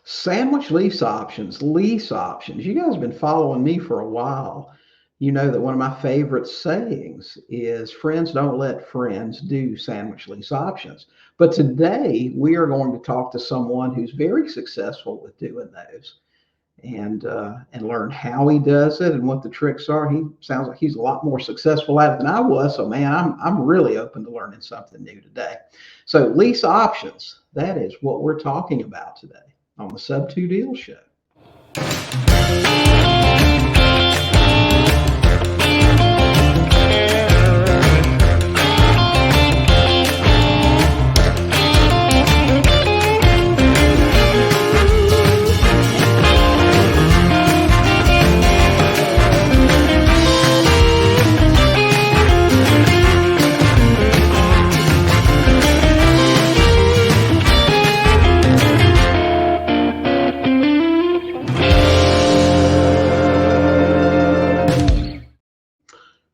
Sandwich lease options, lease options. You guys have been following me for a while. You know that one of my favorite sayings is friends don't let friends do sandwich lease options. But today we are going to talk to someone who's very successful with doing those and learn how he does it and what the tricks are. He sounds like he's a lot more successful at it than I was. So man, I'm really open to learning something new today. So lease options, that is what we're talking about today on the Sub2Deals Show.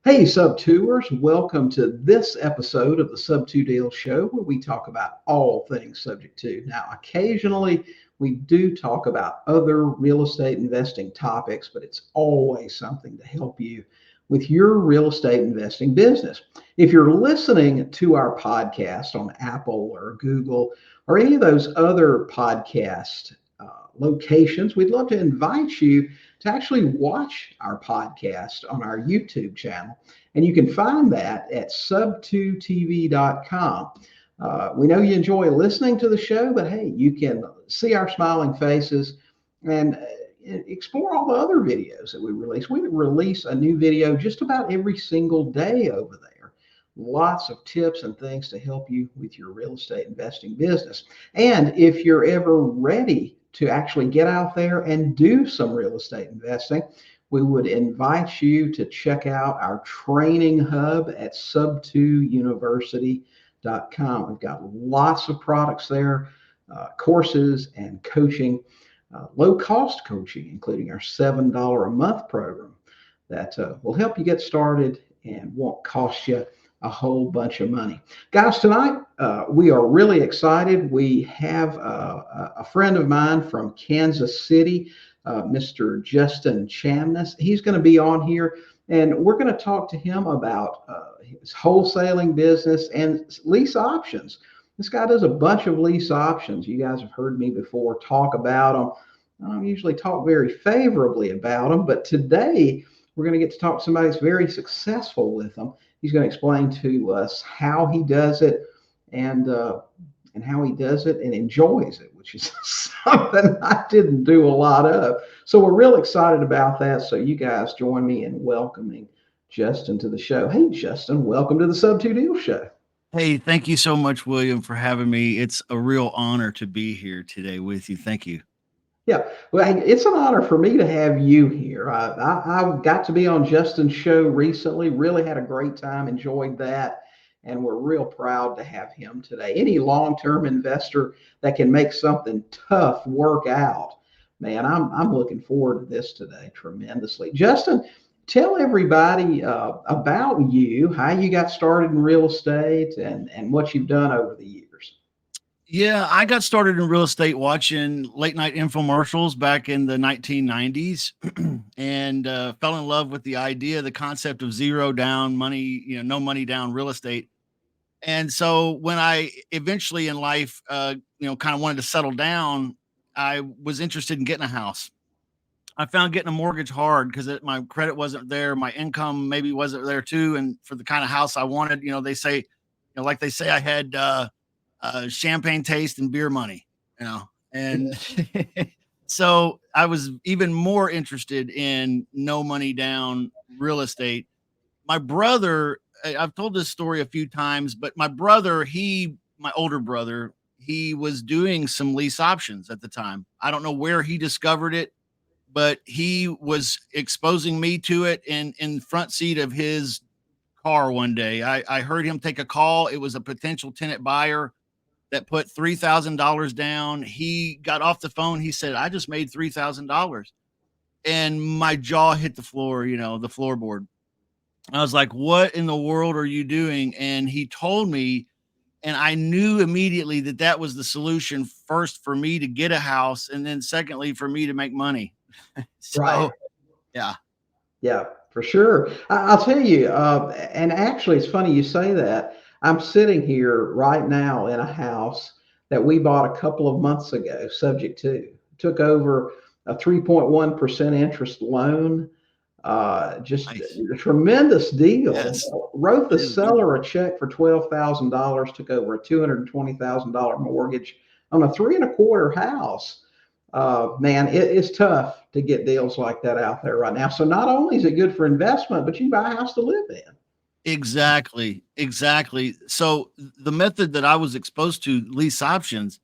Hey, Sub2ers, welcome to this episode of the Sub2Deals Show, where we talk about all things subject to. Now, occasionally we do talk about other real estate investing topics, but it's always something to help you with your real estate investing business. If you're listening to our podcast on Apple or Google or any of those other podcast locations, we'd love to invite you to actually watch our podcast on our YouTube channel. And you can find that at sub2tv.com. We know you enjoy listening to the show, but hey, you can see our smiling faces and explore all the other videos that we release. We release a new video just about every single day over there. Lots of tips and things to help you with your real estate investing business. And if you're ever ready to actually get out there and do some real estate investing, we would invite you to check out our training hub at sub2university.com. We've got lots of products there, courses and coaching, low-cost coaching, including our $7 a month program that will help you get started and won't cost you a whole bunch of money. Guys, tonight we are really excited. We have a friend of mine from Kansas City, Mr. Justin Chamness. He's going to be on here, and we're going to talk to him about his wholesaling business and lease options. This guy does a bunch of lease options. You guys have heard me before talk about them. I don't usually talk very favorably about them, but today we're going to get to talk to somebody that's very successful with them. He's going to explain to us how he does it and how he does it and enjoys it, which is something I didn't do a lot of. So we're real excited about that. So you guys join me in welcoming Justin to the show. Hey, Justin, welcome to the Sub2Deals Show. Hey, thank you so much, William, for having me. It's a real honor to be here today with you. Thank you. Yeah, well, it's an honor for me to have you here. I got to be on Justin's show recently, really had a great time, enjoyed that, and we're real proud to have him today. Any long-term investor that can make something tough work out, man, I'm looking forward to this today tremendously. Justin, tell everybody about you, how you got started in real estate, and what you've done over the years. Yeah, I got started in real estate watching late night infomercials back in the 1990s and fell in love with the idea, the concept of zero down money, no money down real estate. And so when I eventually in life, kind of wanted to settle down, I was interested in getting a house. I found getting a mortgage hard because my credit wasn't there. My income maybe wasn't there too. And for the kind of house I wanted, they say, like they say, I had, champagne taste and beer money, and so I was even more interested in no money down real estate. My brother, I've told this story a few times, but my brother, my older brother, he was doing some lease options at the time. I don't know where he discovered it, but he was exposing me to it in front seat of his car one day. I heard him take a call. It was a potential tenant buyer that put $3,000 down. He got off the phone. He said, I just made $3,000. And my jaw hit the floor, the floorboard. I was like, what in the world are you doing? And he told me And I knew immediately that that was the solution, first for me to get a house, and then secondly for me to make money. Right. So yeah. Yeah, for sure. I'll tell you, and actually, it's funny you say that. I'm sitting here right now in a house that we bought a couple of months ago, subject to. Took over a 3.1% interest loan. Just Nice. a tremendous deal. Yes, Wrote the it is a good seller deal. a check for $12,000, took over a $220,000 mortgage on a 3 and a quarter house. Man, it's tough to get deals like that out there right now. So not only is it good for investment, but you buy a house to live in. Exactly, exactly. So the method that I was exposed to, lease options,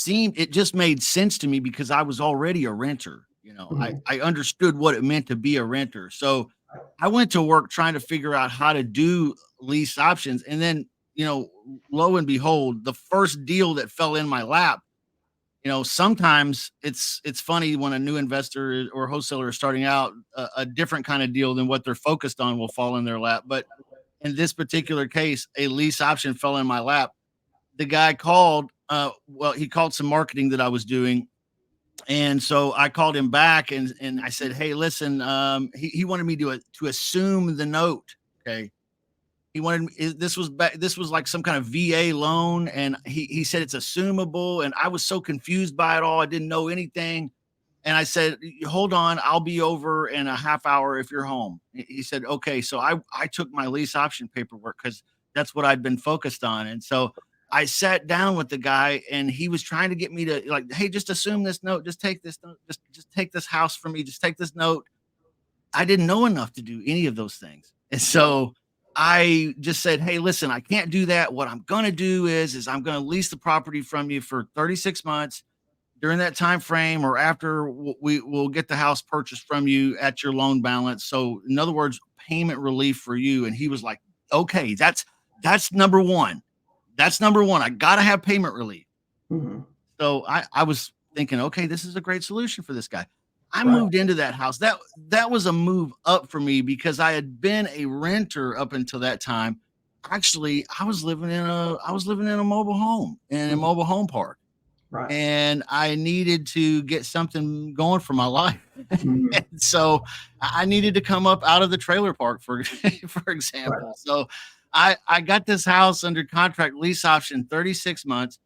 it just made sense to me because I was already a renter. Mhm. I understood what it meant to be a renter. So I went to work trying to figure out how to do lease options. And then, lo and behold, the first deal that fell in my lap, sometimes it's funny when a new investor or wholesaler is starting out, a different kind of deal than what they're focused on will fall in their lap. But in this particular case, a lease option fell in my lap. The guy called, he called some marketing that I was doing. And so I called him back and I said, "Hey, listen, he wanted me to assume the note." Okay. He wanted me, this was like some kind of VA loan. And he said it's assumable. And I was so confused by it all. I didn't know anything. And I said, "Hold on, I'll be over in a half hour if you're home." He said, "Okay." So I took my lease option paperwork because that's what I'd been focused on. And so I sat down with the guy, and he was trying to get me to, like, "Hey, just assume this note. Just take this note. Just take this house from me. Just take this note." I didn't know enough to do any of those things. And so I just said, "Hey, listen, I can't do that. What I'm going to do is I'm going to lease the property from you for 36 months. During that time frame or after, we will get the house purchased from you at your loan balance." So in other words, payment relief for you. And he was like, "Okay, that's number one. That's number one. I got to have payment relief." Mhm. So I was thinking, okay, this is a great solution for this guy. I Right. moved into that house. That was a move up for me because I had been a renter up until that time. Actually, I was living in a mobile home in a Mhm. mobile home park, Right. and I needed to get something going for my life. Mhm. And so I needed to come up out of the trailer park, for for Right. example. So I got this house under contract, lease option, 36 months.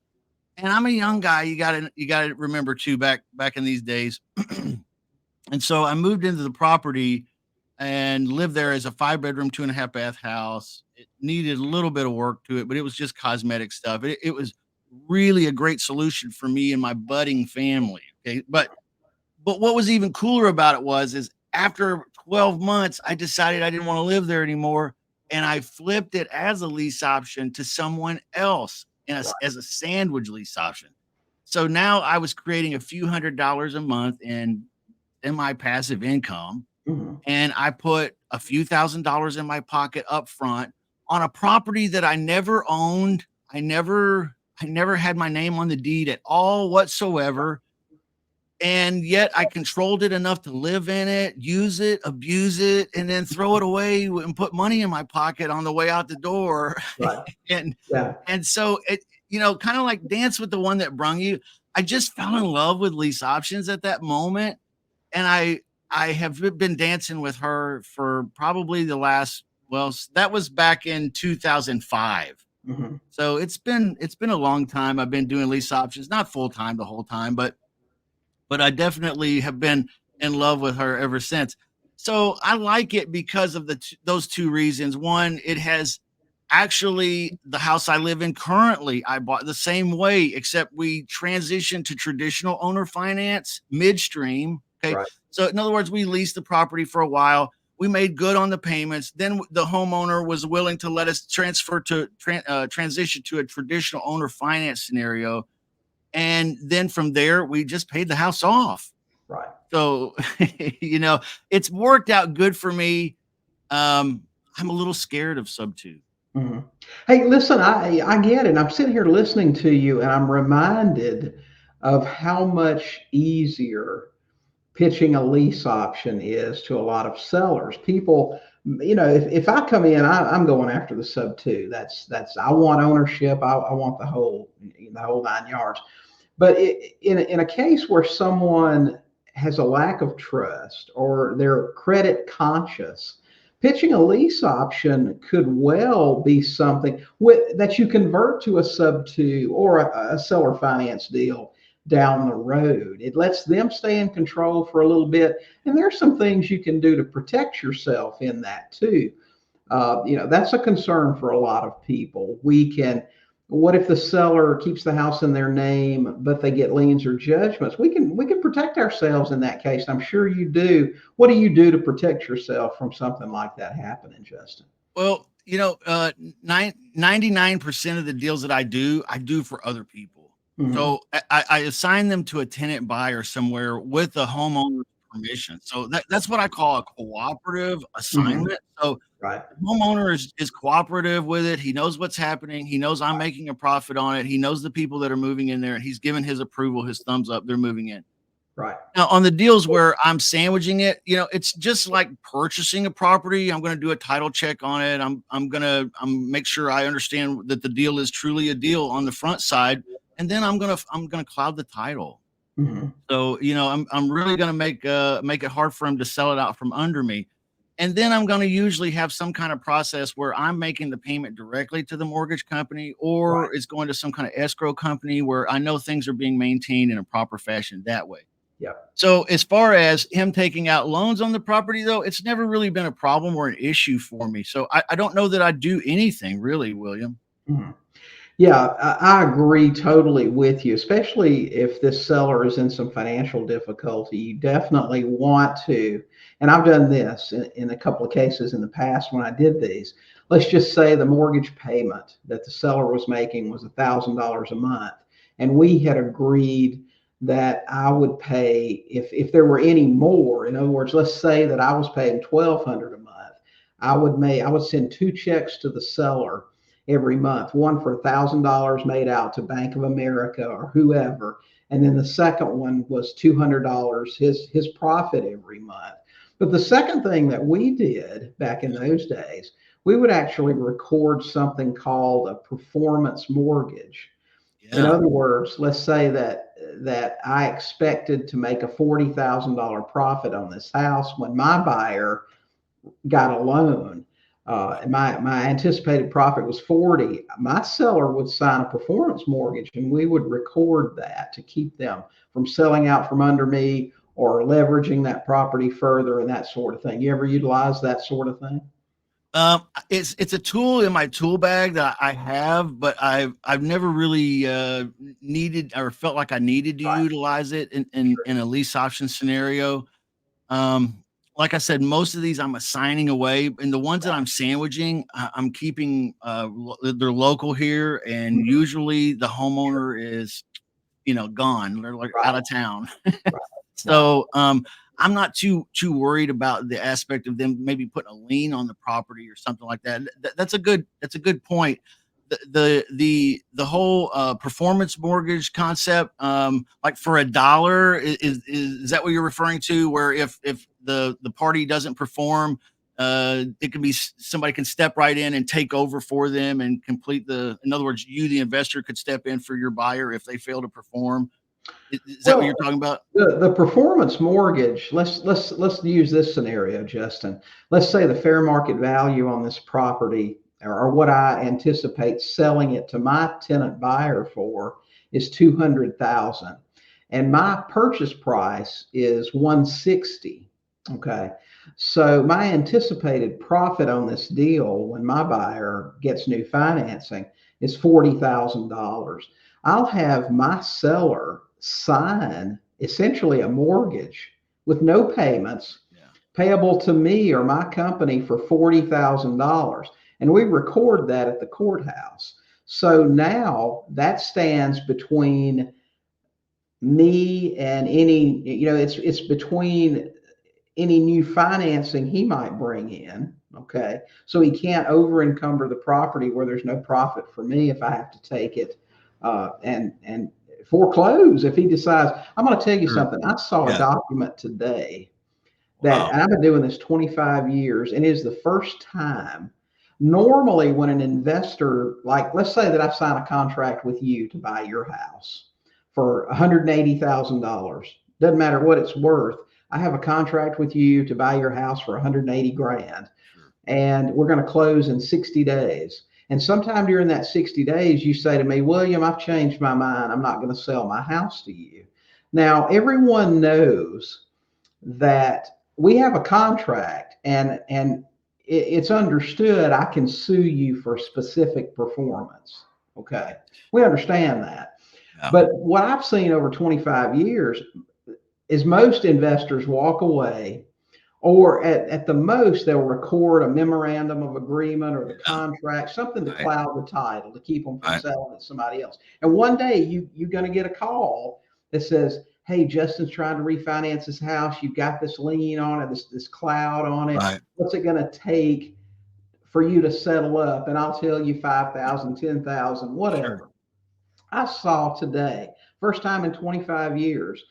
And I'm a young guy. You gotta remember too, back in these days. And so I moved into the property and lived there as a 5 bedroom, 2.5 bath house. It needed a little bit of work to it, but it was just cosmetic stuff. It was really a great solution for me and my budding family. Okay. But what was even cooler about it is after 12 months, I decided I didn't want to live there anymore. And I flipped it as a lease option to someone else as a sandwich lease option. So now I was creating a few $100s a month in my passive income. Mhm. And I put a few $1,000s in my pocket up front on a property that I never owned. I never had my name on the deed at all whatsoever. And yet I controlled it enough to live in it, use it, abuse it, and then throw it away and put money in my pocket on the way out the door. Right. and Yeah. and so it, kind of like Dance with the One That Brung You. I just fell in love with lease options at that moment. And I have been dancing with her for probably the last, well, that was back in 2005. Mhm. So it's been a long time. I've been doing lease options, not full time the whole time, but I definitely have been in love with her ever since. So I like it because of those two reasons. One, it has actually, the house I live in currently, I bought the same way, except we transitioned to traditional owner finance midstream. Okay. Right. So in other words, we leased the property for a while. We made good on the payments. Then the homeowner was willing to let us transition to a traditional owner finance scenario, and then from there, we just paid the house off. Right. So, you know, it's worked out good for me. I'm a little scared of Sub2. Mhm. Hey, listen, I get it. I'm sitting here listening to you, and I'm reminded of how much easier pitching a lease option is to a lot of sellers. People if I come in, I'm going after the sub 2. I want ownership. I want the whole 9 yards. But in a case where someone has a lack of trust or they're credit conscious, pitching a lease option could well be something that you convert to a sub 2 or a seller finance deal down the road. It lets them stay in control for a little bit. And there's some things you can do to protect yourself in that too. That's a concern for a lot of people. What if the seller keeps the house in their name, but they get liens or judgments? We can protect ourselves in that case. I'm sure you do. What do you do to protect yourself from something like that happening, Justin? Well, 99% of the deals that I do for other people. Mm-hmm. So I assign them to a tenant buyer somewhere with the homeowner's permission. So that's what I call a cooperative assignment. Mm-hmm. So right. The homeowner is cooperative with it. He knows what's happening. He knows I'm making a profit on it. He knows the people that are moving in there, and he's given his approval, his thumbs up. They're moving in. Right. Now, on the deals where I'm sandwiching it, it's just like purchasing a property. I'm going to do a title check on it. I'm going to make sure I understand that the deal is truly a deal on the front side, and then I'm going to cloud the title. Mm-hmm. So, I'm really going to make it hard for him to sell it out from under me. And then I'm going to usually have some kind of process where I'm making the payment directly to the mortgage company, or right. It's going to some kind of escrow company where I know things are being maintained in a proper fashion that way. Yeah. So as far as him taking out loans on the property, though, it's never really been a problem or an issue for me. So I don't know that I do anything really, William. Mm-hmm. Yeah, I agree totally with you, especially if this seller is in some financial difficulty. You definitely want to, and I've done this in a couple of cases in the past when I did these. Let's just say the mortgage payment that the seller was making was $1,000 a month, and we had agreed that I would pay if there were any more. In other words, let's say that I was paying $1,200 a month. I would send 2 checks to the seller every month, one for $1,000 made out to Bank of America or whoever, and then the second one was $200, his profit every month. But the second thing that we did back in those days, we would actually record something called a performance mortgage. Yeah. In other words, let's say that I expected to make a $40,000 profit on this house when my buyer got a loan. My anticipated profit was 40. My seller would sign a performance mortgage, and we would record that to keep them from selling out from under me or leveraging that property further and that sort of thing. You ever utilize that sort of thing? It's a tool in my tool bag that I have, but I've never really needed or felt like I needed to right. utilize it in a lease option scenario. Like I said, most of these I'm assigning away, and the ones that I'm sandwiching, I'm keeping. They're local here, and usually the homeowner is, gone. They're like right. out of town. Right. So I'm not too worried about the aspect of them maybe putting a lien on the property or something like that. That's a good point. The whole performance mortgage concept, like for $1, is that what you're referring to? Where if the party doesn't perform, it can be somebody can step right in and take over for them and complete in other words, you, the investor, could step in for your buyer if they fail to perform. Is that what you're talking about? The performance mortgage, let's use this scenario, Justin. Let's say the fair market value on this property, or what I anticipate selling it to my tenant buyer for, is $200,000, and my purchase price is $160,000. Okay, so my anticipated profit on this deal when my buyer gets new financing is $40,000. I'll have my seller sign essentially a mortgage with no payments, payable to me or my company for $40,000. And we record that at the courthouse. So now that stands between me and any, it's between any new financing he might bring in. Okay. So he can't over encumber the property where there's no profit for me if I have to take it and foreclose if he decides. I'm going to tell you something. I saw a document today that, Wow. and I've been doing this 25 years, and it is the first time. Normally, when an investor, like let's say that I sign a contract with you to buy your house for $180,000, doesn't matter what it's worth. I have a contract with you to buy your house for 180 grand, Sure. and we're going to close in 60 days. And sometime during that 60 days, you say to me, William, I've changed my mind. I'm not going to sell my house to you. Now, everyone knows that we have a contract, and it's understood I can sue you for specific performance. Okay. We understand that. Yeah. But what I've seen over 25 years is most investors walk away, or at the most, they'll record a memorandum of agreement or the Yeah. contract, something to Right. cloud the title to keep them from Right. selling it to somebody else. And one day you're going to get a call that says, hey, Justin's trying to refinance his house. You've got this lien on it, this cloud on it. Right. What's it going to take for you to settle up? And I'll tell you 5,000, 10,000, whatever. Sure. I saw today, first time in 25 years,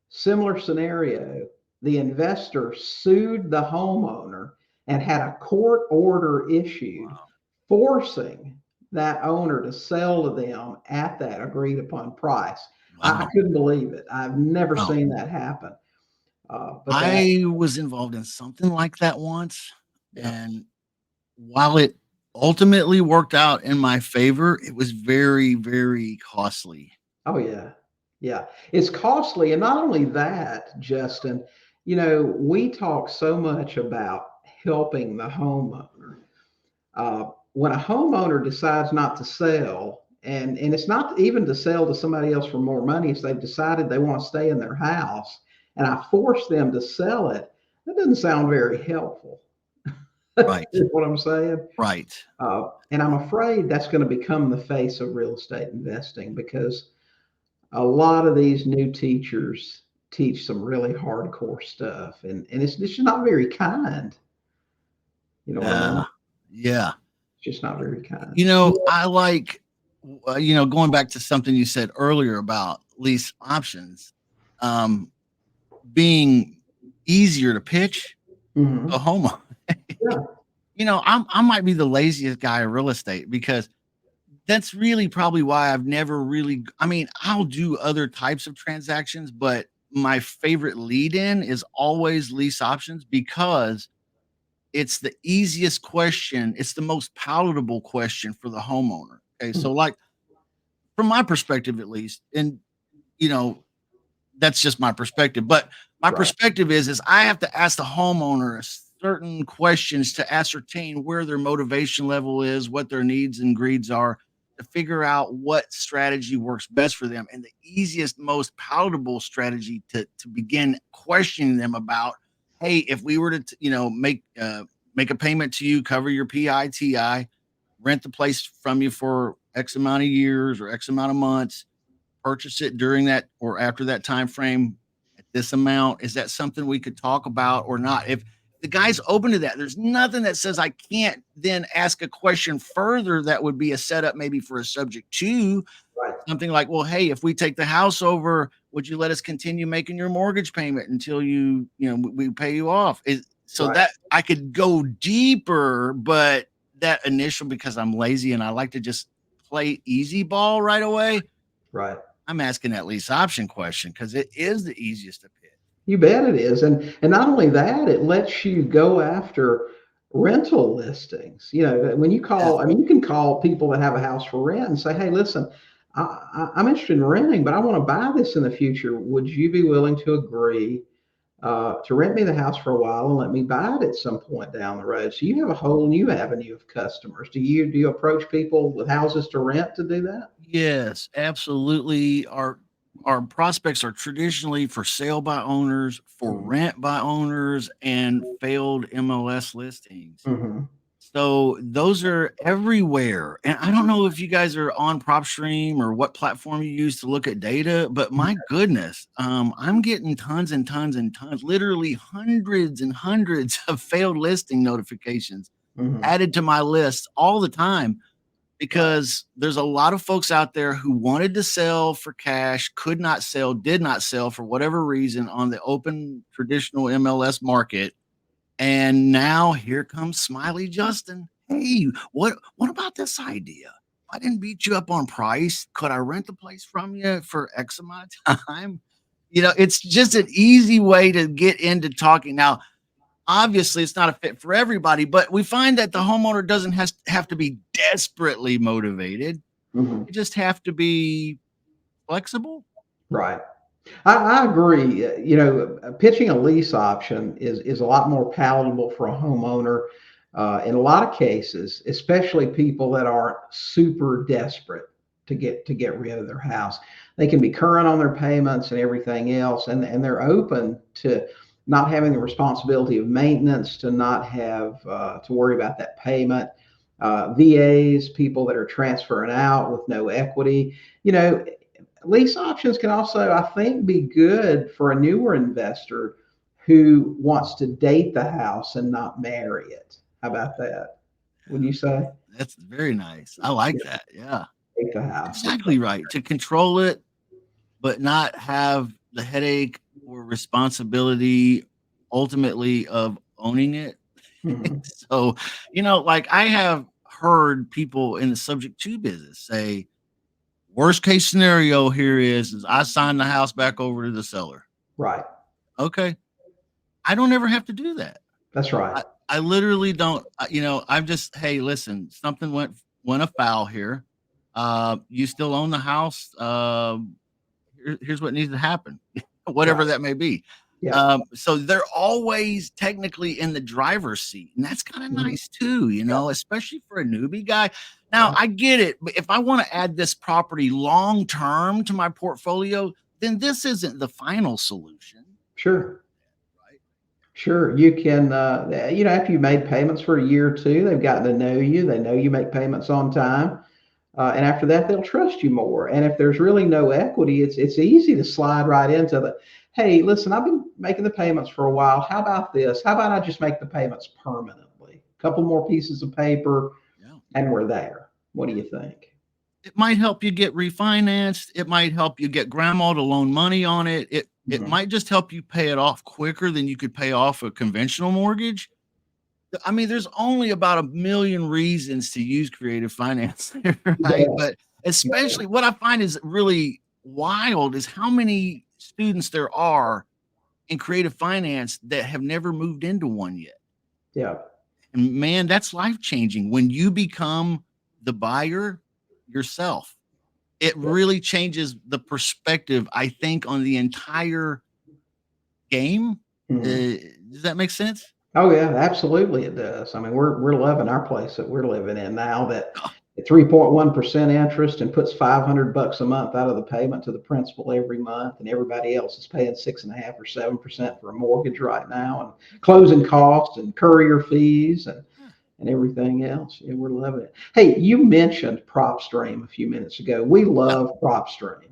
similar scenario. The investor sued the homeowner and had a court order issued forcing that owner to sell to them at that agreed upon price. I Wow. couldn't believe it. I've never Wow. seen that happen. But I was involved in something like that once, yeah. and while it ultimately worked out in my favor, it was very, very costly. Oh yeah. Yeah. It's costly. And not only that, Justin, we talk so much about helping the homeowner. When a homeowner decides not to sell, and it's not even to sell to somebody else for more money, if they've decided they want to stay in their house and I force them to sell it, that doesn't sound very helpful. Right. Is what I'm saying. Right. And I'm afraid that's going to become the face of real estate investing, because a lot of these new teachers teach some really hardcore stuff, and it's just not very kind. You know what I mean? Yeah. It's just not very kind. I like, going back to something you said earlier about lease options, being easier to pitch Mhm. a homeowner. Yeah. I might be the laziest guy in real estate, because that's really probably why I've never really, I'll do other types of transactions, but my favorite lead in is always lease options, because it's the easiest question. It's the most palatable question for the homeowner. Okay. Mhm. So, like, from my perspective, at least, and, you know, that's just my perspective, but my Right. perspective is I have to ask the homeowner certain questions to ascertain where their motivation level is, what their needs and greeds are, to figure out what strategy works best for them. And the easiest, most palatable strategy to begin questioning them about, hey, if we were to, make a payment to you, cover your PITI, rent the place from you for X amount of years or X amount of months, purchase it during that or after that time frame at this amount. Is that something we could talk about or not? If the guy's open to that, there's nothing that says I can't then ask a question further that would be a setup maybe for a subject to Right. something like, well, hey, if we take the house over, would you let us continue making your mortgage payment until we pay you off? So Right. that I could go deeper, but that initial, because I'm lazy and I like to just play easy ball right away, Right. I'm asking that lease option question because it is the easiest to pitch. You bet it is. And not only that, it lets you go after rental listings. When you Yeah. call, you can call people that have a house for rent and say, hey, listen, I'm interested in renting, but I want to buy this in the future. Would you be willing to agree to rent me the house for a while and let me buy it at some point down the road? So you have a whole new avenue of customers. Do you approach people with houses to rent to do that? Yes, absolutely. Our prospects are traditionally for sale by owners, for Mhm. rent by owners, and failed MLS listings. Mhm. So those are everywhere. And I don't know if you guys are on PropStream or what platform you use to look at data, but my goodness, I'm getting tons and tons and tons, literally hundreds and hundreds of failed listing notifications Mhm. added to my list all the time. because there's a lot of folks out there who wanted to sell for cash, could not sell, did not sell for whatever reason on the open traditional MLS market. And now here comes Smiley Justin. Hey, what about this idea? I didn't beat you up on price. Could I rent the place from you for X amount of time? It's just an easy way to get into talking. Now, obviously, it's not a fit for everybody, but we find that the homeowner doesn't have to be desperately motivated. Mm-hmm. You just have to be flexible. Right. I agree. Pitching a lease option is a lot more palatable for a homeowner in a lot of cases, especially people that aren't super desperate to get rid of their house. They can be current on their payments and everything else, and they're open to not having the responsibility of maintenance, to not have to worry about that payment. VAs, people that are transferring out with no equity. Lease options can also, I think, be good for a newer investor who wants to date the house and not marry it. How about that? Would you say? That's very nice. I like that. Yeah. Date the house. Exactly right. To control it, but not have the headache or responsibility ultimately of owning it. Mm-hmm. So, like I have heard people in the subject-to business say, worst case scenario here is I sign the house back over to the seller. Right. Okay. I don't ever have to do that. That's right. I literally don't, I'm just, hey, listen, something went afoul here. You still own the house. Here's what needs to happen, whatever that may be. Yeah. So they're always technically in the driver's seat, and that's kind of nice too, especially for a newbie guy. Now I get it, but if I want to add this property long term to my portfolio, then this isn't the final solution. Sure. Right. Sure. You can, after you've made payments for a year or two, they've gotten to know you. They know you make payments on time. And after that, they'll trust you more. And if there's really no equity, it's easy to slide right into the, hey, listen, I've been making the payments for a while. How about this? How about I just make the payments permanently? A couple more pieces of paper, and we're there. What do you think? It might help you get refinanced. It might help you get grandma to loan money on it. It might just help you pay it off quicker than you could pay off a conventional mortgage. I mean, there's only about a million reasons to use creative finance, right? Yeah. But especially what I find is really wild is how many students there are in creative finance that have never moved into one yet. Yeah. And man, that's life-changing. When you become the buyer yourself, it really changes the perspective, I think, on the entire game. Does that make sense? Oh yeah, absolutely it does. I mean, we're loving our place that we're living in now, that at 3.1% interest and puts $500 a month out of the payment to the principal every month, and everybody else is paying 6.5 or 7% for a mortgage right now, and closing costs and courier fees and everything else. Yeah, we're loving it. Hey, you mentioned PropStream a few minutes ago. We love PropStream.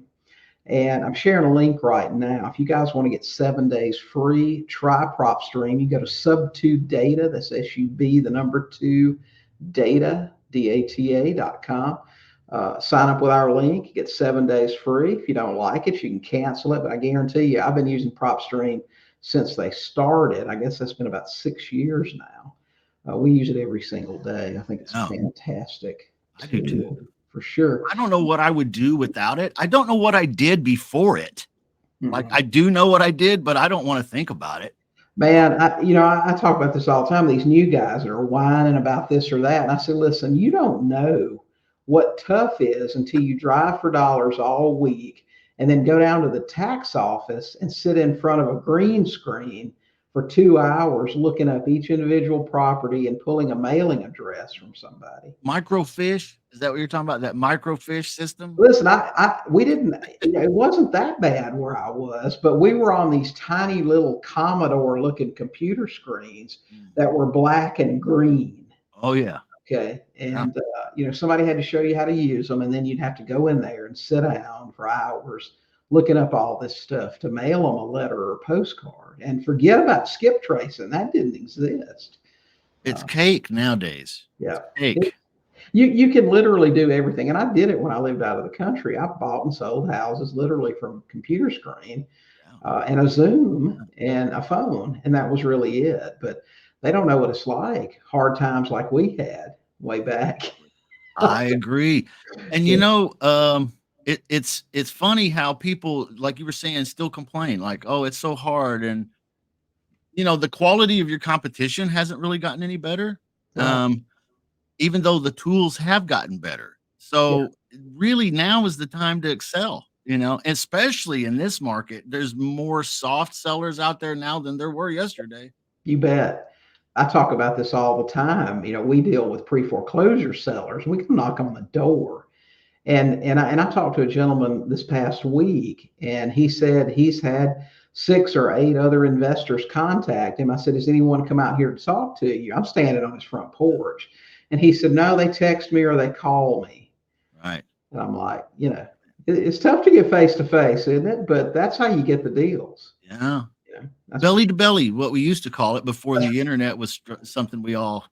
And I'm sharing a link right now. If you guys want to get 7 days free, try PropStream. You go to Sub2Data, that's SUB, the number 2, data, DATA.com. Sign up with our link, you get 7 days free. If you don't like it, you can cancel it. But I guarantee you, I've been using PropStream since they started. I guess that's been about 6 years now. We use it every single day. I think it's fantastic. I do too. For sure. I don't know what I would do without it. I don't know what I did before it. Like I do know what I did, but I don't want to think about it. Man, I talk about this all the time. These new guys that are whining about this or that. And I say, listen, you don't know what tough is until you drive for dollars all week and then go down to the tax office and sit in front of a green screen for 2 hours looking up each individual property and pulling a mailing address from somebody. Microfiche? Is that what you're talking about? That microfiche system? Listen, we didn't, it wasn't that bad where I was, but we were on these tiny little Commodore looking computer screens that were black and green. Oh yeah. Okay. And, somebody had to show you how to use them, and then you'd have to go in there and sit down for hours looking up all this stuff to mail them a letter or a postcard, and forget about skip tracing. That didn't exist. It's cake nowadays. Yeah. It's cake. You can literally do everything. And I did it when I lived out of the country. I bought and sold houses literally from a computer screen, and a Zoom and a phone. And that was really it. But they don't know what it's like. Hard times like we had way back. I agree. And it's funny how people, like you were saying, still complain like, oh, it's so hard. And the quality of your competition hasn't really gotten any better. Right. Even though the tools have gotten better. Yeah. So really now is the time to excel, especially in this market. There's more soft sellers out there now than there were yesterday. You bet. I talk about this all the time. We deal with pre-foreclosure sellers. We can knock on the door. And I talked to a gentleman this past week, and he said he's had 6 or 8 other investors contact him. I said, "Has anyone come out here to talk to you?" I'm standing on his front porch. And he said, "No, they text me or they call me." Right. And I'm like, it's tough to get face to face, isn't it? But that's how you get the deals. Yeah. That's Belly to belly, what we used to call it before the internet was something we all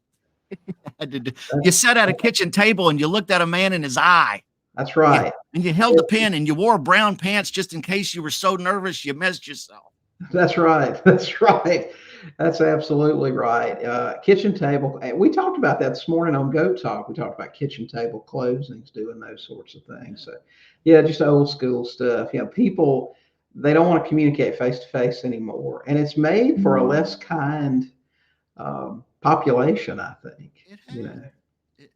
had to do. You sat at a kitchen table and you looked at a man in his eye. That's right. And you held the pen and you wore brown pants just in case you were so nervous you missed yourself. That's right. That's right. That's absolutely right. Kitchen table. We talked about that this morning on Goat Talk. We talked about kitchen table closings, doing those sorts of things. So, yeah, just old school stuff. People, they don't want to communicate face to face anymore, and it's made for a less kind population, I think.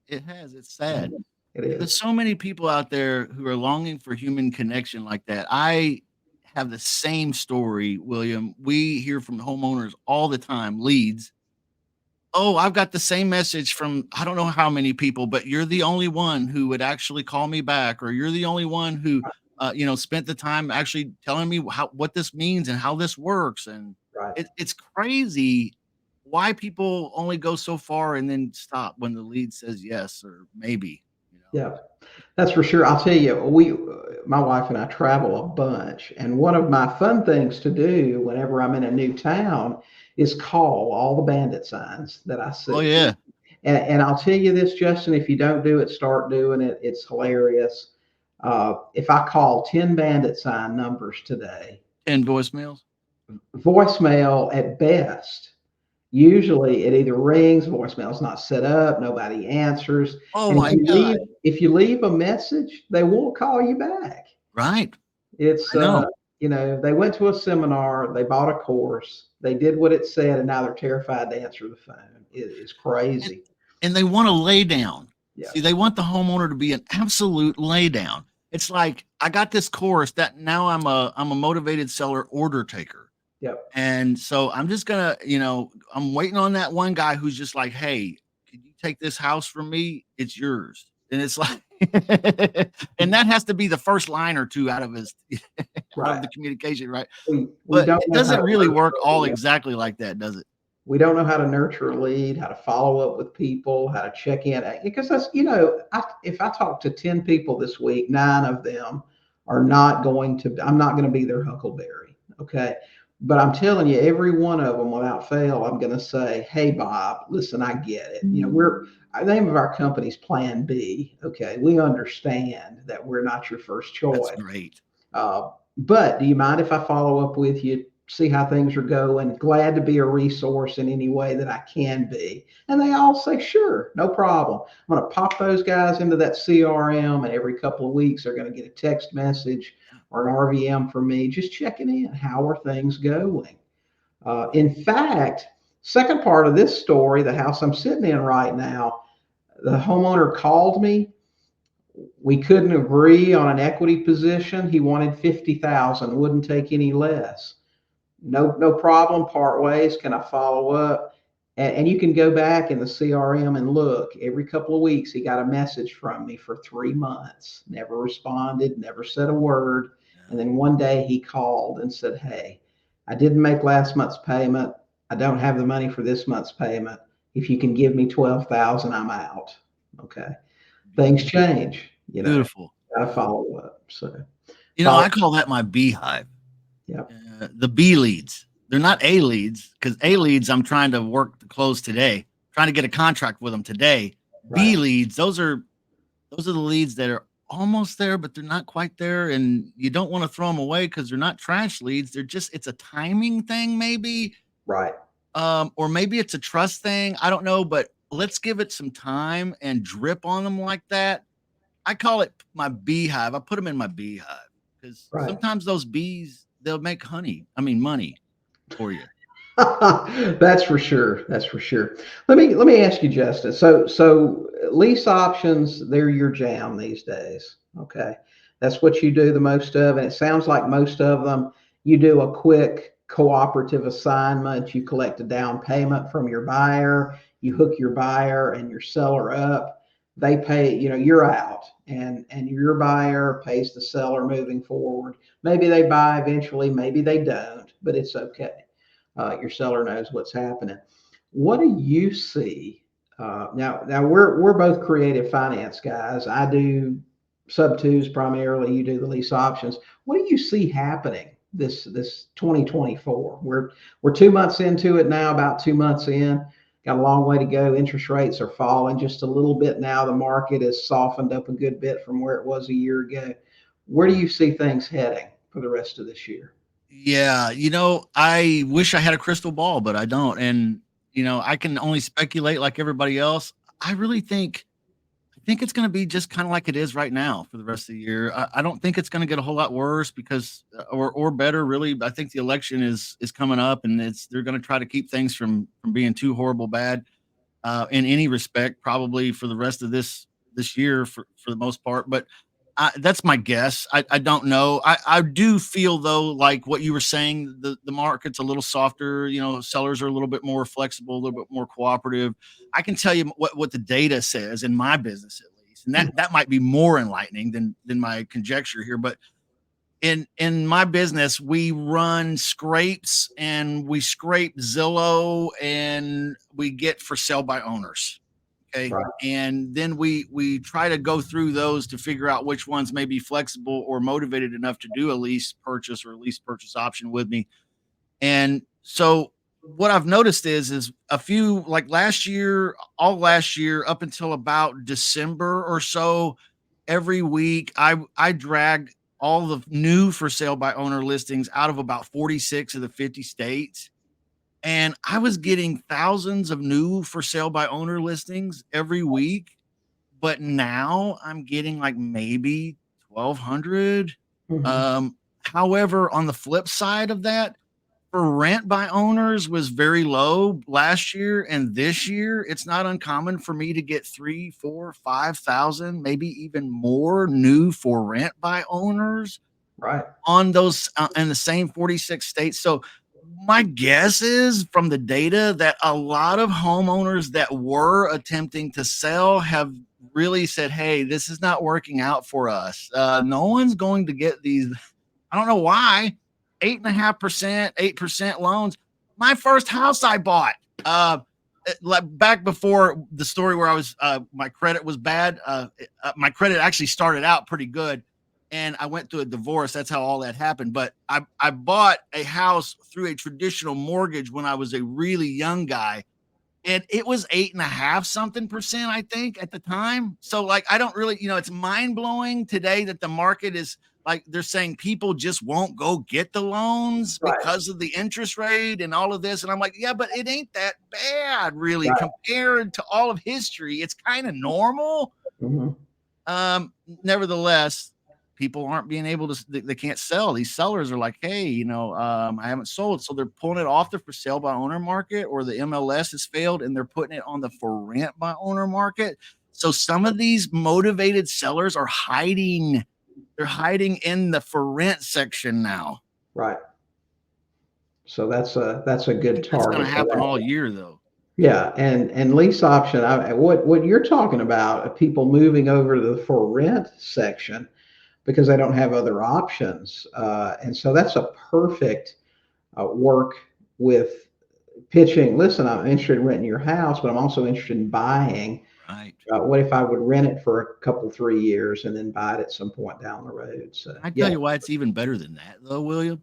It has. It's sad. It is. There's so many people out there who are longing for human connection like that. I have the same story, William. We hear from homeowners all the time, leads. Oh, I've got the same message from I don't know how many people, but you're the only one who would actually call me back, or you're the only one who, spent the time actually telling me what this means and how this works. And Right. it's crazy why people only go so far and then stop when the lead says yes or maybe. Yeah, that's for sure. I'll tell you, my wife and I travel a bunch, and one of my fun things to do whenever I'm in a new town is call all the bandit signs that I see. Oh yeah. And I'll tell you this, Justin, if you don't do it, start doing it. It's hilarious. If I call 10 bandit sign numbers today, 10 voicemails, voicemail at best. Usually it either rings, voicemail's not set up, nobody answers. oh And my God. if you leave a message, they won't call you back. Right. It's I know. they went to a seminar, they bought a course, they did what it said, and now they're terrified to answer the phone. It's crazy. And they want to lay down. Yeah. See, they want the homeowner to be an absolute lay down. It's like, I got this course that now I'm a motivated seller order taker. Yep. And so I'm just gonna, I'm waiting on that one guy who's just like, hey, can you take this house from me? It's yours. And it's like, and that has to be the first line or two out of his out of the communication, right? We But don't it know how doesn't to really nurture work a all lead. exactly like that, does it? We don't know how to nurture a lead, how to follow up with people, how to check in. Because that's, if I talk to 10 people this week, 9 of them are not going to, I'm not going to be their huckleberry. Okay. But I'm telling you, every one of them without fail, I'm going to say, "Hey, Bob, listen, I get it. The name of our company's Plan B. Okay. We understand that we're not your first choice. That's great. But do you mind if I follow up with you, see how things are going? Glad to be a resource in any way that I can be." And they all say, "Sure, no problem." I'm going to pop those guys into that CRM, and every couple of weeks they're going to get a text message or an RVM from me, just checking in. How are things going? In fact, second part of this story, the house I'm sitting in right now, the homeowner called me. We couldn't agree on an equity position. He wanted 50,000, wouldn't take any less. No problem. Part ways. Can I follow up? And you can go back in the CRM and look. Every couple of weeks, he got a message from me for 3 months. Never responded. Never said a word. And then one day he called and said, "Hey, I didn't make last month's payment. I don't have the money for this month's payment. If you can give me 12,000, I'm out." Okay. Things change. Beautiful. Got to follow up. So, I call that my beehive. Yeah. The B leads. They're not A leads, because A leads I'm trying to work to close today, trying to get a contract with them today. B leads, those are the leads that are almost there, but they're not quite there. And you don't want to throw them away because they're not trash leads. They're just, it's a timing thing, maybe. Right. Or maybe it's a trust thing. I don't know, but let's give it some time and drip on them like that. I call it my beehive. I put them in my beehive because sometimes those bees, they'll make money for you. That's for sure. That's for sure. Let me ask you, Justin. So lease options, they're your jam these days. Okay. That's what you do the most of. And it sounds like most of them, you do a quick cooperative assignment. You collect a down payment from your buyer. You hook your buyer and your seller up. They pay, you're out and your buyer pays the seller moving forward. Maybe they buy eventually, maybe they don't, but it's okay. Your seller knows what's happening. What do you see? Now we're both creative finance guys. I do sub-twos primarily. You do the lease options. What do you see happening this 2024? We're 2 months into it now, about 2 months in. Got a long way to go. Interest rates are falling just a little bit now. The market has softened up a good bit from where it was a year ago. Where do you see things heading for the rest of this year? Yeah, I wish I had a crystal ball, but I don't. And I can only speculate like everybody else. I think it's going to be just kind of like it is right now for the rest of the year. I don't think it's going to get a whole lot worse because, or better, really. I think the election is coming up, and they're going to try to keep things from being too horrible bad in any respect, probably for the rest of this year for the most part. But that's my guess. I don't know. I do feel though, like what you were saying, the market's a little softer. Sellers are a little bit more flexible, a little bit more cooperative. I can tell you what the data says in my business at least, and that might be more enlightening than my conjecture here. But in my business, we run scrapes and we scrape Zillow and we get for sale by owners. Okay. Right. And then we try to go through those to figure out which ones may be flexible or motivated enough to do a lease purchase or a lease purchase option with me. And so what I've noticed is a few, like all last year up until about December or so, every week I dragged all the new for sale by owner listings out of about 46 of the 50 states. And I was getting thousands of new for sale by owner listings every week. But now I'm getting like maybe 1,200. Mm-hmm. However, on the flip side of that, for rent by owners was very low last year. And this year, it's not uncommon for me to get 3, 4, 5,000, maybe even more new for rent by owners. Right. On those in the same 46 states. So my guess is from the data that a lot of homeowners that were attempting to sell have really said, hey, this is not working out for us. No one's going to get these. I don't know why. 8.5%, 8% loans. My first house I bought, like back before the story where I was, my credit was bad. My credit actually started out pretty good. And I went through a divorce. That's how all that happened. But I bought a house through a traditional mortgage when I was a really young guy. And it was 8.5 something percent, I think, at the time. So like, I don't really, it's mind blowing today that the market is like, they're saying people just won't go get the loans because of the interest rate and all of this. And I'm like, yeah, but it ain't that bad really compared to all of history. It's kind of normal. Mm-hmm. Nevertheless, people aren't being able to, they can't sell. These sellers are like, hey, I haven't sold. So they're pulling it off the for sale by owner market, or the MLS has failed and they're putting it on the for rent by owner market. So some of these motivated sellers are hiding. They're hiding in the for rent section now. Right. So that's a good target. It's going to happen all year though. Yeah, and lease option. What you're talking about, people moving over to the for rent section because they don't have other options, and so that's a perfect work with pitching. Listen, I'm interested in renting your house, but I'm also interested in buying. Right. What if I would rent it for a couple, 3 years and then buy it at some point down the road? So I tell you why it's even better than that, though, William,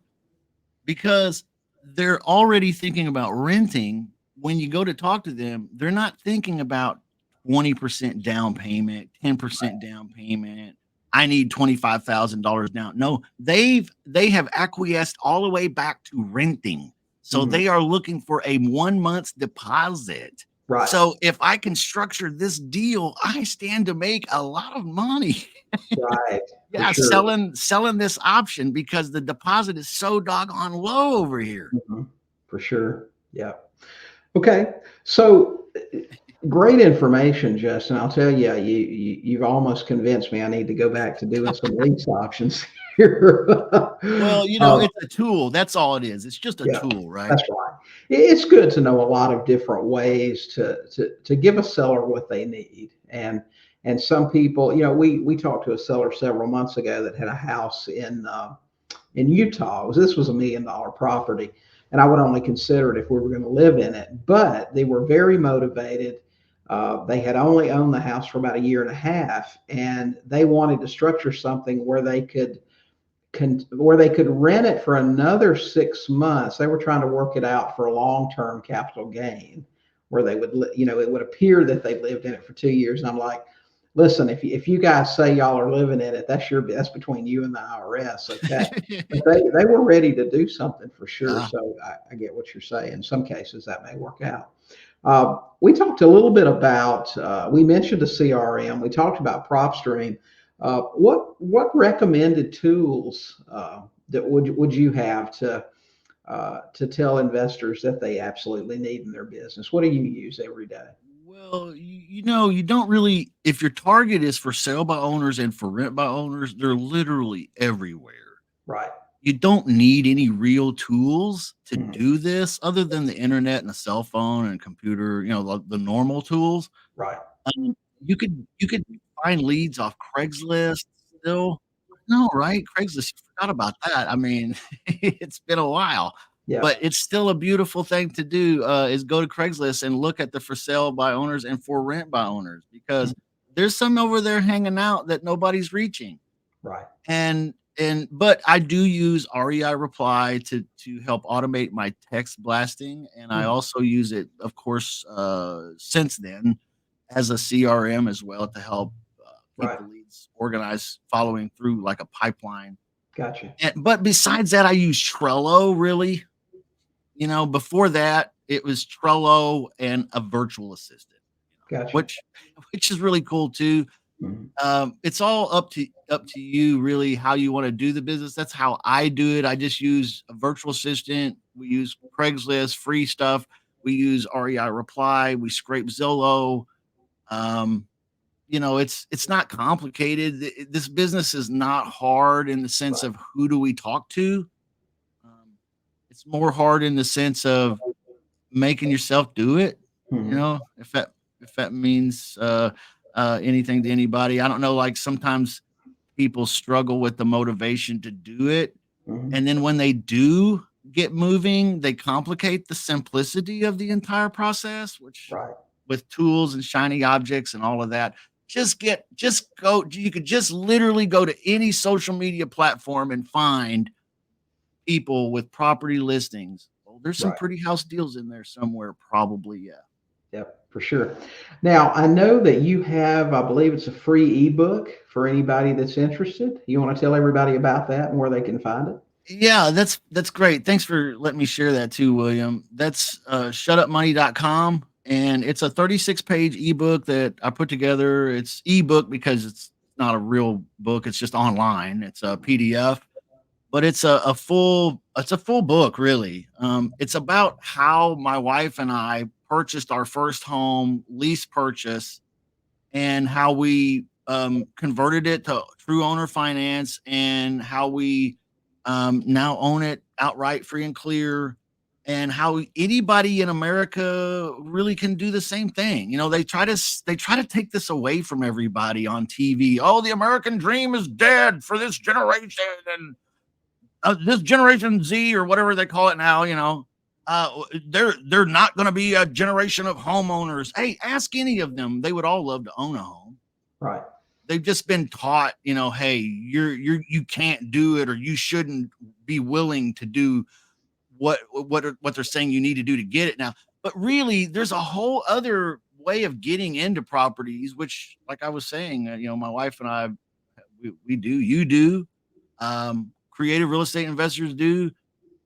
because they're already thinking about renting. When you go to talk to them, they're not thinking about 20% down payment, 10% down payment. I need $25,000 down. No, they have acquiesced all the way back to renting. So Mhm. they are looking for a 1 month's deposit. Right. So if I can structure this deal, I stand to make a lot of money. Right. For Yeah, sure. selling this option because the deposit is so doggone low over here. Mhm. For sure. Yeah. Okay. So great information, Justin. I'll tell you, you've almost convinced me I need to go back to doing some lease options here. Well, Uh, it's a tool. That's all it is. It's just a yeah, tool, right? that's right. It's good to know a lot of different ways to give a seller what they need. And some people, we talked to a seller several months ago that had a house in Utah. This was $1 million property, and I would only consider it if we were going to live in it. But they were very motivated. They had only owned the house for about a year and a half, and they wanted to structure something where they could rent it for another 6 months. They were trying to work it out for a long-term capital gain, where they would, it would appear that they lived in it for 2 years. And I'm like, listen, if you guys say y'all are living in it, that's between you and the IRS, okay? But they were ready to do something for sure. Yeah. So I get what you're saying. In some cases, that may work out. We talked a little bit about, we mentioned the CRM. We talked about PropStream. What recommended tools that would you have to tell investors that they absolutely need in their business? What do you use every day? Well, you don't really, if your target is for sale by owners and for rent by owners, they're literally everywhere. Right. You don't need any real tools to Mhm. do this other than the internet and a cell phone and computer, the normal tools. Right. You could find leads off Craigslist still. No, right? Craigslist, you forgot about that. I mean, it's been a while, Yeah. but it's still a beautiful thing to do, is go to Craigslist and look at the for sale by owners and for rent by owners because there's some over there hanging out that nobody's reaching. Right. But I do use REI Reply to help automate my text blasting, and I Mhm. also use it, of course, since then as a CRM as well to help keep Right. the leads organized, following through like a pipeline. Gotcha. But besides that, I use Trello. Really, before that, it was Trello and a virtual assistant, Gotcha. which is really cool too. Mhm. It's all up to you really how you want to do the business. That's how I do it. I just use a virtual assistant. We use Craigslist, free stuff. We use REI Reply. We scrape Zillow. Um, it's not complicated. This business is not hard in the sense Right. of who do we talk to. Um, it's more hard in the sense of making yourself do it, Mhm. if that means anything to anybody. I don't know, like sometimes people struggle with the motivation to do it. Mhm. And then when they do get moving, they complicate the simplicity of the entire process, which Right. with tools and shiny objects and all of that. Just go, you could just literally go to any social media platform and find people with property listings. Oh, there's some Right. pretty house deals in there somewhere, probably. Yeah. Yep, for sure. Now, I know that you have, I believe it's a free ebook for anybody that's interested. You want to tell everybody about that and where they can find it? Yeah, that's great. Thanks for letting me share that too, William. That's shutupmoney.com, and it's a 36-page ebook that I put together. It's ebook because it's not a real book, it's just online. It's a PDF, but it's a full book really. It's about how my wife and I purchased our first home, lease purchase, and how we converted it to true owner finance, and how we now own it outright, free and clear, and how anybody in America really can do the same thing. They try to take this away from everybody on TV. Oh, the American dream is dead for this generation, and this Generation Z or whatever they call it now. They're not going to be a generation of homeowners. Hey, ask any of them; they would all love to own a home. Right. They've just been taught, hey, you can't do it, or you shouldn't be willing to do what they're saying you need to do to get it now. But really, there's a whole other way of getting into properties, which, like I was saying, my wife and I, we do, you do, creative real estate investors do.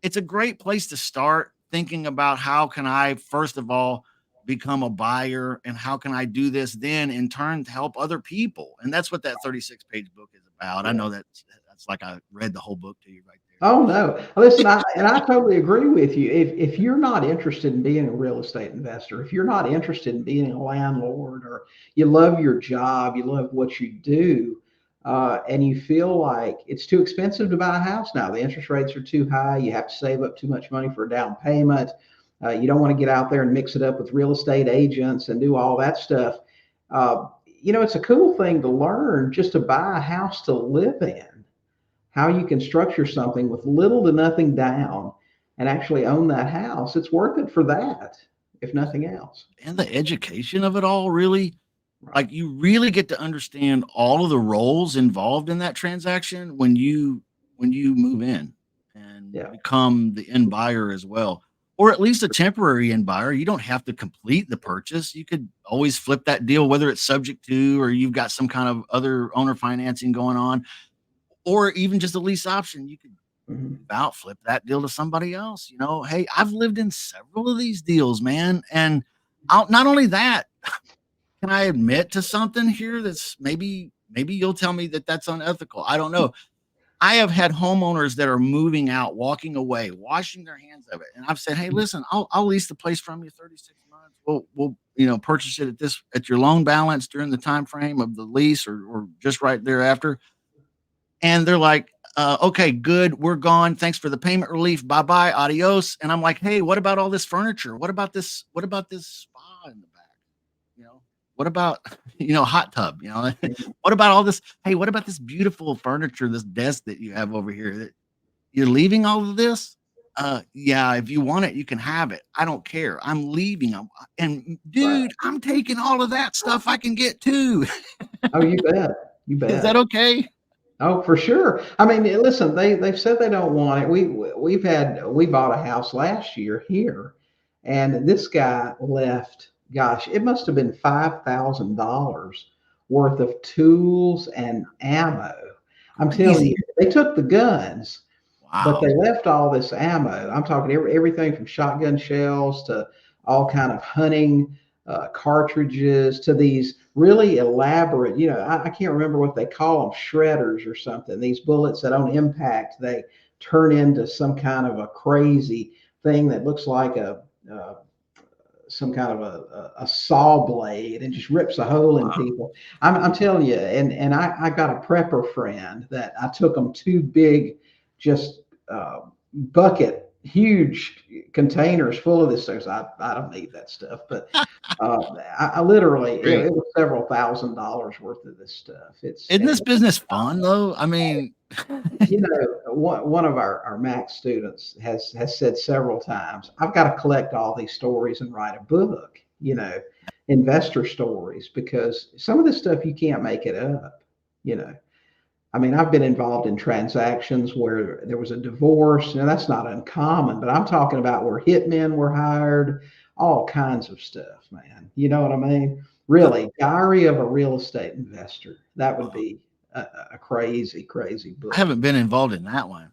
It's a great place to start thinking about how can I, first of all, become a buyer, and how can I do this then in turn to help other people. And that's what that 36-page book is about. I know that's like I read the whole book to you right there. Oh no. Listen, I totally agree with you. If you're not interested in being a real estate investor, if you're not interested in being a landlord, or you love your job, you love what you do, and you feel like it's too expensive to buy a house now, the interest rates are too high, you have to save up too much money for a down payment, you don't want to get out there and mix it up with real estate agents and do all that stuff. It's a cool thing to learn, just to buy a house to live in, how you can structure something with little to nothing down and actually own that house. It's worth it for that, if nothing else. And the education of it all, really, Right. like, you really get to understand all of the roles involved in that transaction when you move in and become the end buyer as well, or at least a temporary end buyer. You don't have to complete the purchase. You could always flip that deal, whether it's subject to, or you've got some kind of other owner financing going on, or even just a lease option. You could about flip that deal to somebody else. Hey, I've lived in several of these deals, man. And not only that, can I admit to something here that's maybe you'll tell me that that's unethical. I don't know. I have had homeowners that are moving out, walking away, washing their hands of it. And I've said, hey, listen, I'll lease the place from you 36 months. We'll purchase it at your loan balance during the time frame of the lease, or just right thereafter. And they're like, okay, good. We're gone. Thanks for the payment relief. Bye-bye. Adios. And I'm like, hey, what about all this furniture? What about this spa in the back? What about, hot tub, what about all this? Hey, what about this beautiful furniture, this desk that you have over here? You're leaving all of this? Yeah, if you want it, you can have it. I don't care. I'm leaving. And dude, I'm taking all of that stuff I can get too. Oh, you bet. You bet. Is that okay? Oh, for sure. I mean, listen, they've said they don't want it. We bought a house last year here, and this guy left, gosh, it must have been $5,000 worth of tools and ammo. I'm telling you, they took the guns, but they left all this ammo. I'm talking everything from shotgun shells to all kind of hunting cartridges to these really elaborate, I can't remember what they call them, shredders or something. These bullets that on impact, they turn into some kind of a crazy thing that looks like some kind of a saw blade, and just rips a hole in people. I'm telling you, and I got a prepper friend that I took them two big, just huge containers full of this stuff. I don't need that stuff, but I literally, it was several $1,000s worth of this stuff. Isn't this business fun though? I mean, one of our Max students has said several times, I've got to collect all these stories and write a book, investor stories, because some of this stuff you can't make it up. I mean, I've been involved in transactions where there was a divorce. Now, that's not uncommon, but I'm talking about where hitmen were hired, all kinds of stuff, man. You know what I mean? Really, Diary of a Real Estate Investor. That would be a crazy, crazy book. I haven't been involved in that one.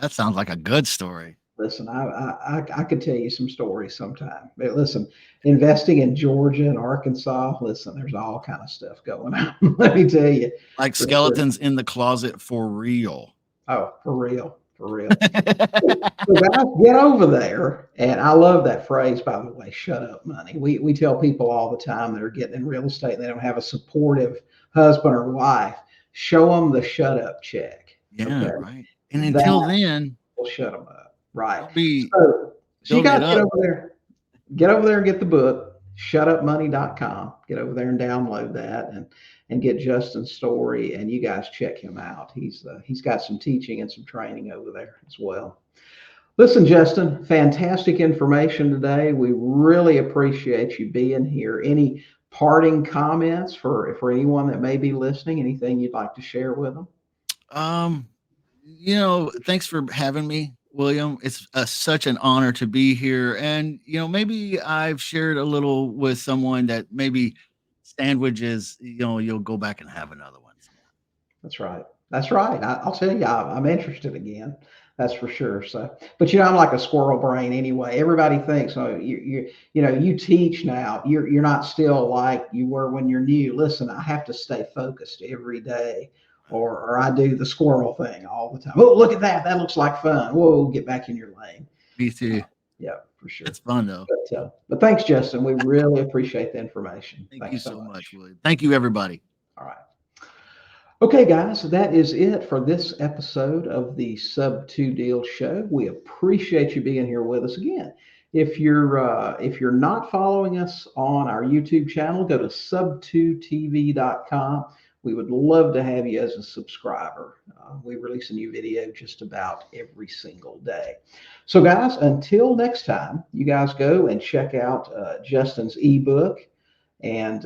That sounds like a good story. Listen, I could tell you some stories sometime. But listen, investing in Georgia and Arkansas, listen, there's all kind of stuff going on. Let me tell you. Like skeletons in the closet for real. Oh, for real. For real. So guys, get over there. And I love that phrase, by the way, shut up money. We tell people all the time that are getting in real estate and they don't have a supportive husband or wife, show them the shut up check. Yeah, right. And until then, we'll shut them up. Right. So you got to get over there. Get over there and get the book, shutupmoney.com. Get over there and download that and get Justin's story, and you guys check him out. He's got some teaching and some training over there as well. Listen, Justin, fantastic information today. We really appreciate you being here. Any parting comments for anyone that may be listening? Anything you'd like to share with them? Thanks for having me. William. It's such an honor to be here. And, maybe I've shared a little with someone that maybe sandwiches, you'll go back and have another one. That's right. That's right. I'll tell you, I'm interested again. That's for sure. So, but I'm like a squirrel brain anyway. Everybody thinks, oh, you teach now. You're not still like you were when you're new. Listen, I have to stay focused every day, or I do the squirrel thing all the time. Oh, look at that. That looks like fun. Whoa, get back in your lane. Me too. Yeah, for sure. It's fun though. But thanks, Justin. We really appreciate the information. Thank you so much, William. Thank you, everybody. All right. Okay, guys, that is it for this episode of the Sub2Deals Show. We appreciate you being here with us again. If you're not following us on our YouTube channel, go to sub2tv.com. We would love to have you as a subscriber. We release a new video just about every single day. So, guys, until next time, you guys go and check out Justin's ebook and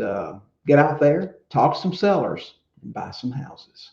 get out there, talk to some sellers, and buy some houses.